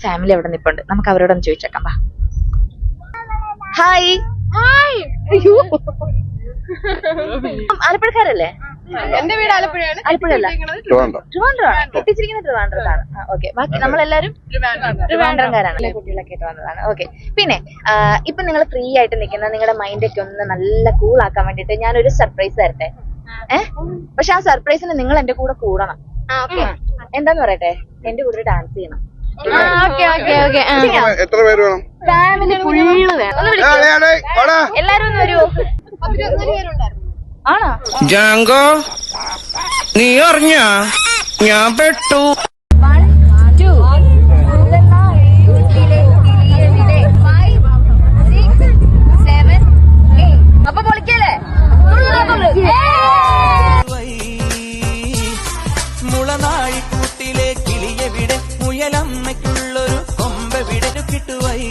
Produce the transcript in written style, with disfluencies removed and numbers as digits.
Family അവിടെ നിപ്പുണ്ട്, നമുക്ക് അവരോടൊന്ന് ചോദിച്ചേക്കാം. വാ. ഹായ്. ആലപ്പുഴക്കാരല്ലേ? എന്റെ വീട് ആലപ്പുഴയാണ്. ആലപ്പുഴയല്ല, ട്രിവാൻഡ്രമാണ്. എത്തിച്ചിരിക്കുന്നത് ട്രിവാൻഡ്രത്താണ്. ഓക്കെ, ബാക്കി നമ്മളെല്ലാരും ട്രിവാൻഡ്രംകാരാണ്. കുട്ടികളൊക്കെ ആയിട്ട് വന്നതാണ്. ഓക്കെ, പിന്നെ ഇപ്പൊ നിങ്ങൾ ഫ്രീ ആയിട്ട് നിൽക്കുന്ന നിങ്ങളുടെ മൈൻഡൊക്കെ ഒന്ന് നല്ല കൂൾ ആക്കാൻ വേണ്ടിട്ട് ഞാനൊരു സർപ്രൈസ് തരട്ടെ. പക്ഷെ ആ സർപ്രൈസിന് നിങ്ങൾ എന്റെ കൂടെ കൂടണം. എന്താന്ന് പറയട്ടെ, എന്റെ കൂടെ ഡാൻസ് ചെയ്യണം. എത്ര പേര് വേണം? ഫാമിലി ഫുള്ള് വേണം. എല്ലാരും ഒന്ന് വരുമോ? ആണോ? ജാങ്കോ, നീ അറിഞ്ഞ ഞാൻ പെട്ടു. അപ്പൊ പൊളിക്കല്ലേ? മുളനാഴിക്കൂട്ടിലെ കിളിയെവിടെ, മുയലമ്മയ്ക്കുള്ളൊരു കൊമ്പ വിടരു കിട്ടുവൈ.